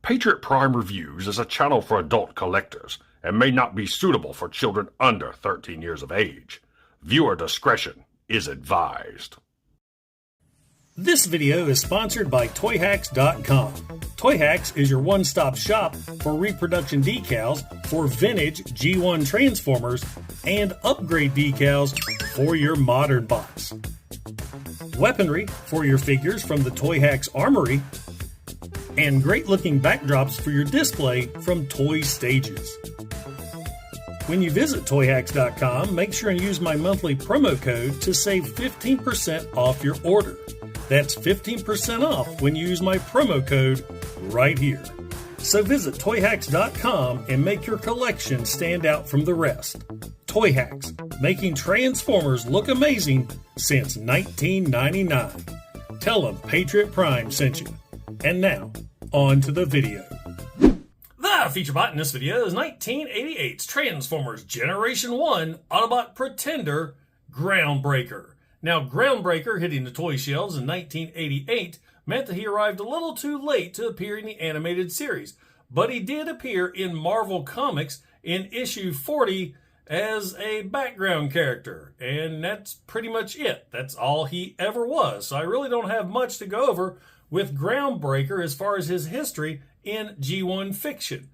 Patriot Prime Reviews is a channel for adult collectors and may not be suitable for children under 13 years of age. Viewer discretion is advised. This video is sponsored by Toyhax.com. Toyhax is your one-stop shop for reproduction decals for vintage G1 Transformers and upgrade decals for your modern box. Weaponry for your figures from the Toyhax Armory, and great-looking backdrops for your display from Toy Stages. When you visit Toyhax.com, make sure and use my monthly promo code to save 15% off your order. That's 15% off when you use my promo code right here. So visit Toyhax.com and make your collection stand out from the rest. Toyhax, making Transformers look amazing since 1999. Tell them Patriot Prime sent you. And now, on to the video. The feature bot in this video is 1988's Transformers Generation 1 Autobot Pretender Groundbreaker. Now, Groundbreaker hitting the toy shelves in 1988 meant that he arrived a little too late to appear in the animated series, but he did appear in Marvel Comics in issue 40 as a background character, and that's pretty much it. That's all he ever was, so I really don't have much to go over with Groundbreaker as far as his history in G1 fiction.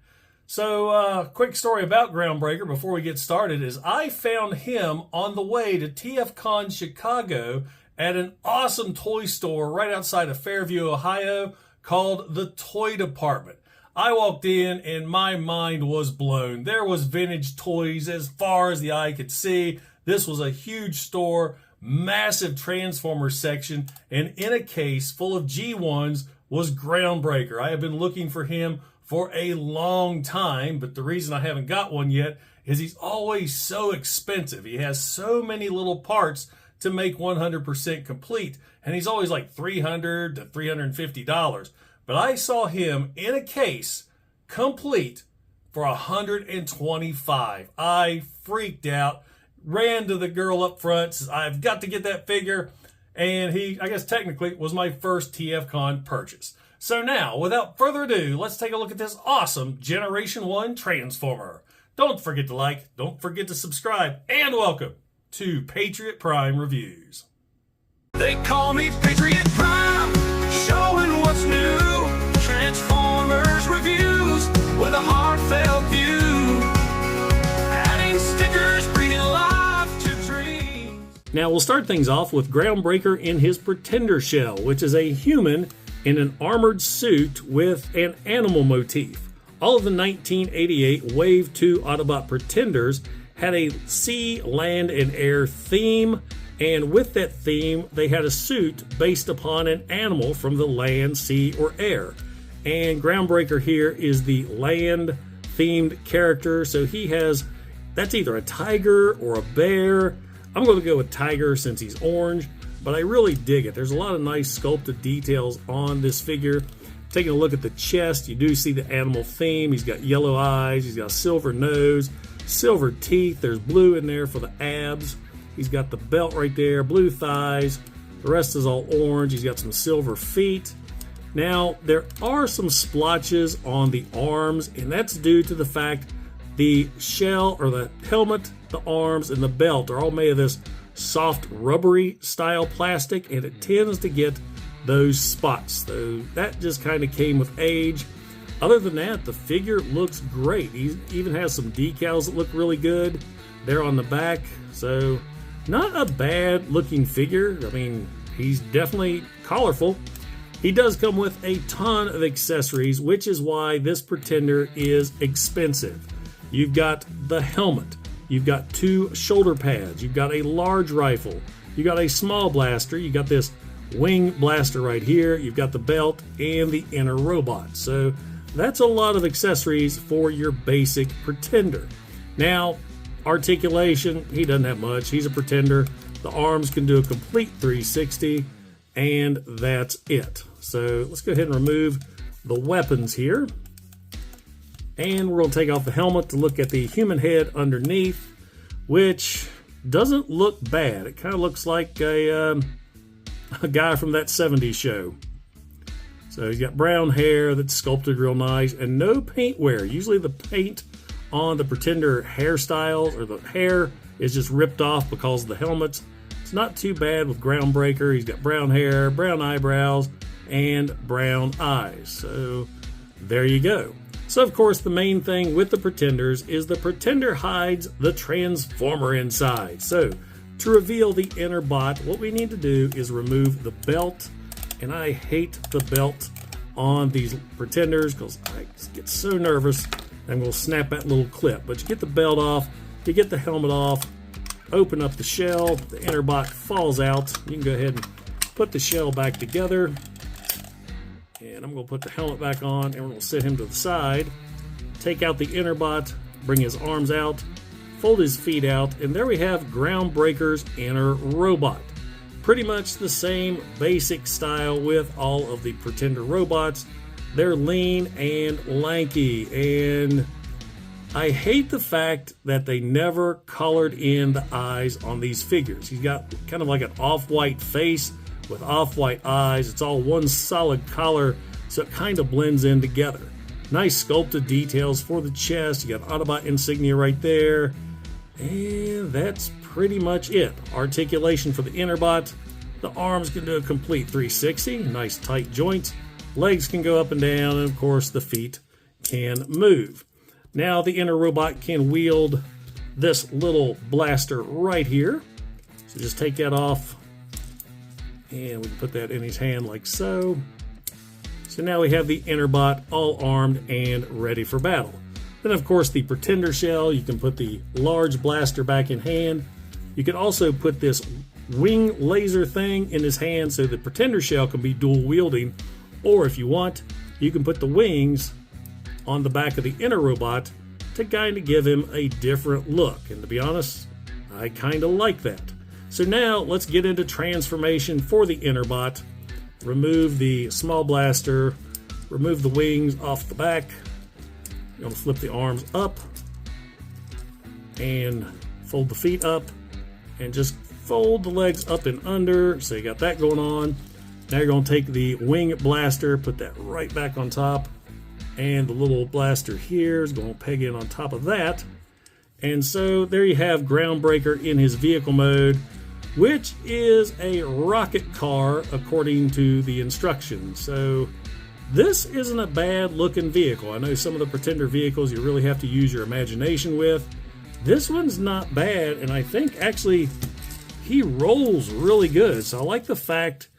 So, quick story about Groundbreaker before we get started is I found him on the way to TFCon Chicago at an awesome toy store right outside of Fairview, Ohio called the Toy Department. I walked in and my mind was blown. There was vintage toys as far as the eye could see. This was a huge store, massive Transformers section, and in a case full of G1s was Groundbreaker. I have been looking for him for a long time, but the reason I haven't got one yet is he's always so expensive. He has so many little parts to make 100% complete, and he's always like $300 to $350. But I saw him in a case complete for $125. I freaked out, ran to the girl up front, says, I've got to get that figure, and he, I guess technically, was my first TFCon purchase. So now, without further ado, let's take a look at this awesome Generation 1 Transformer. Don't forget to like, don't forget to subscribe, and welcome to Patriot Prime Reviews. They call me Patriot Prime, showing what's new. Transformers reviews with a heartfelt view. Adding stickers, breathing life to dreams. Now we'll start things off with Groundbreaker in his Pretender shell, which is a human in an armored suit with an animal motif. All of the 1988 Wave 2 Autobot Pretenders had a sea, land, and air theme, and with that theme, they had a suit based upon an animal from the land, sea, or air. And Groundbreaker here is the land-themed character, so he has, that's either a tiger or a bear. I'm going to go with tiger since he's orange, but I really dig it. There's a lot of nice sculpted details on this figure. Taking a look at the chest, you do see the animal theme. He's got yellow eyes, he's got a silver nose, silver teeth, there's blue in there for the abs. He's got the belt right there, blue thighs. The rest is all orange. He's got some silver feet. Now, there are some splotches on the arms, and that's due to the fact the shell or the helmet, the arms, and the belt are all made of this soft rubbery style plastic, and it tends to get those spots. So that just kind of came with age. Other than that, the figure looks great. He even has some decals that look really good there on the back. So not a bad looking figure. I mean, he's definitely colorful. He does come with a ton of accessories, which is why this Pretender is expensive. You've got the helmet. You've got 2 shoulder pads. You've got a large rifle. You've got a small blaster. You've got this wing blaster right here. You've got the belt and the inner robot. So that's a lot of accessories for your basic Pretender. Now, articulation, he doesn't have much. He's a Pretender. The arms can do a complete 360, and that's it. So let's go ahead and remove the weapons here. And we're going to take off the helmet to look at the human head underneath, which doesn't look bad. It kind of looks like a guy from that 70s show. So he's got brown hair that's sculpted real nice, and no paint wear. Usually the paint on the Pretender hairstyles or the hair is just ripped off because of the helmets. It's not too bad with Groundbreaker. He's got brown hair, brown eyebrows, and brown eyes. So there you go. So of course the main thing with the Pretenders is the Pretender hides the Transformer inside. So to reveal the inner bot, what we need to do is remove the belt. And I hate the belt on these Pretenders because I get so nervous. I'm going to snap that little clip. But you get the belt off, you get the helmet off, open up the shell, the inner bot falls out. You can go ahead and put the shell back together. And I'm going to put the helmet back on, and we're going to set him to the side. Take out the inner bot, bring his arms out, fold his feet out, and there we have Groundbreaker's inner robot. Pretty much the same basic style with all of the Pretender robots. They're lean and lanky, and I hate the fact that they never colored in the eyes on these figures. He's got kind of like an off-white face with off-white eyes. It's all one solid color, so it kind of blends in together. Nice sculpted details for the chest. You got Autobot insignia right there, and that's pretty much it. Articulation for the inner bot. The arms can do a complete 360, nice tight joints. Legs can go up and down, and of course the feet can move. Now the inner robot can wield this little blaster right here. So just take that off, and we can put that in his hand like so. So now we have the inner bot all armed and ready for battle. Then of course the Pretender shell, you can put the large blaster back in hand. You can also put this wing laser thing in his hand so the Pretender shell can be dual wielding, or if you want, you can put the wings on the back of the inner robot to kind of give him a different look. And to be honest, I kind of like that. So now let's get into transformation for the inner bot. Remove the small blaster, remove the wings off the back. You're going to flip the arms up and fold the feet up and just fold the legs up and under. So you got that going on. Now you're going to take the wing blaster, put that right back on top, and the little blaster here is going to peg in on top of that. And so there you have Groundbreaker in his vehicle mode, which is a rocket car according to the instructions. So this isn't a bad looking vehicle. I know some of the Pretender vehicles you really have to use your imagination with. This one's not bad, and I think actually he rolls really good. So I like the fact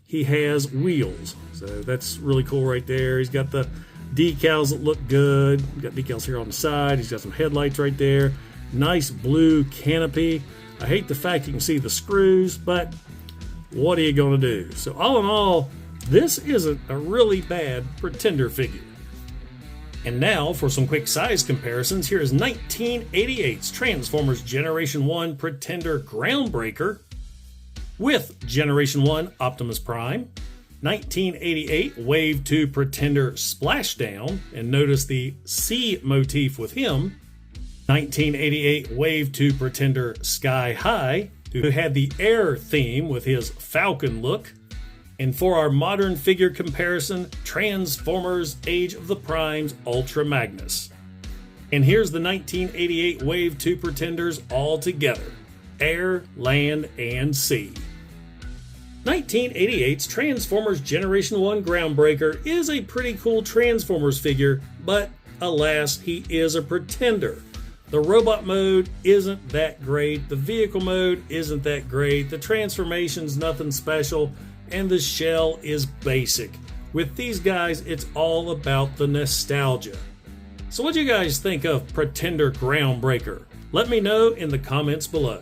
he has wheels. So that's really cool right there. He's got the decals that look good. He's got decals here on the side. He's got some headlights right there. Nice blue canopy. I hate the fact you can see the screws, but what are you going to do? So all in all, this isn't a really bad Pretender figure. And now for some quick size comparisons. Here is 1988's Transformers Generation 1 Pretender Groundbreaker with Generation 1 Optimus Prime. 1988 Wave 2 Pretender Splashdown, and notice the C motif with him. 1988 Wave 2 Pretender Sky High, who had the air theme with his Falcon look. And for our modern figure comparison, Transformers Age of the Primes Ultra Magnus. And here's the 1988 Wave 2 Pretenders all together: air, land, and sea. 1988's Transformers Generation 1 Groundbreaker is a pretty cool Transformers figure, but alas, he is a Pretender. The robot mode isn't that great, the vehicle mode isn't that great, the transformation's nothing special, and the shell is basic. With these guys, it's all about the nostalgia. So what do you guys think of Pretender Groundbreaker? Let me know in the comments below.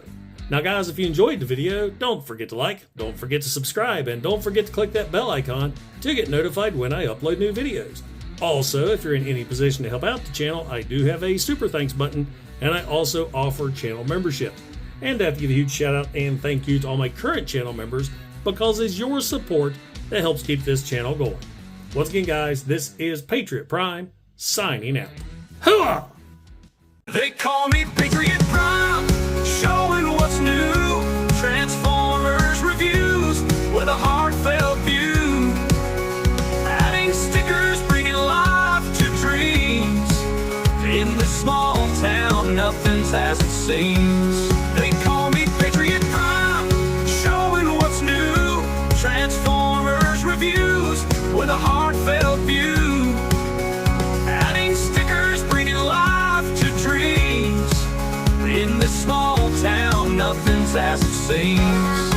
Now guys, if you enjoyed the video, don't forget to like, don't forget to subscribe, and don't forget to click that bell icon to get notified when I upload new videos. Also, if you're in any position to help out the channel, I do have a super thanks button, and I also offer channel membership. And I have to give a huge shout out and thank you to all my current channel members, because it's your support that helps keep this channel going. Once again guys, this is Patriot Prime, signing out. Hooah! They call me Patriot Prime, showing what's new. Transformers reviews with a heartfelt view. Adding scenes. They call me Patriot Prime, showing what's new. Transformers reviews with a heartfelt view. Adding stickers, bringing life to dreams. In this small town, nothing's as it seems.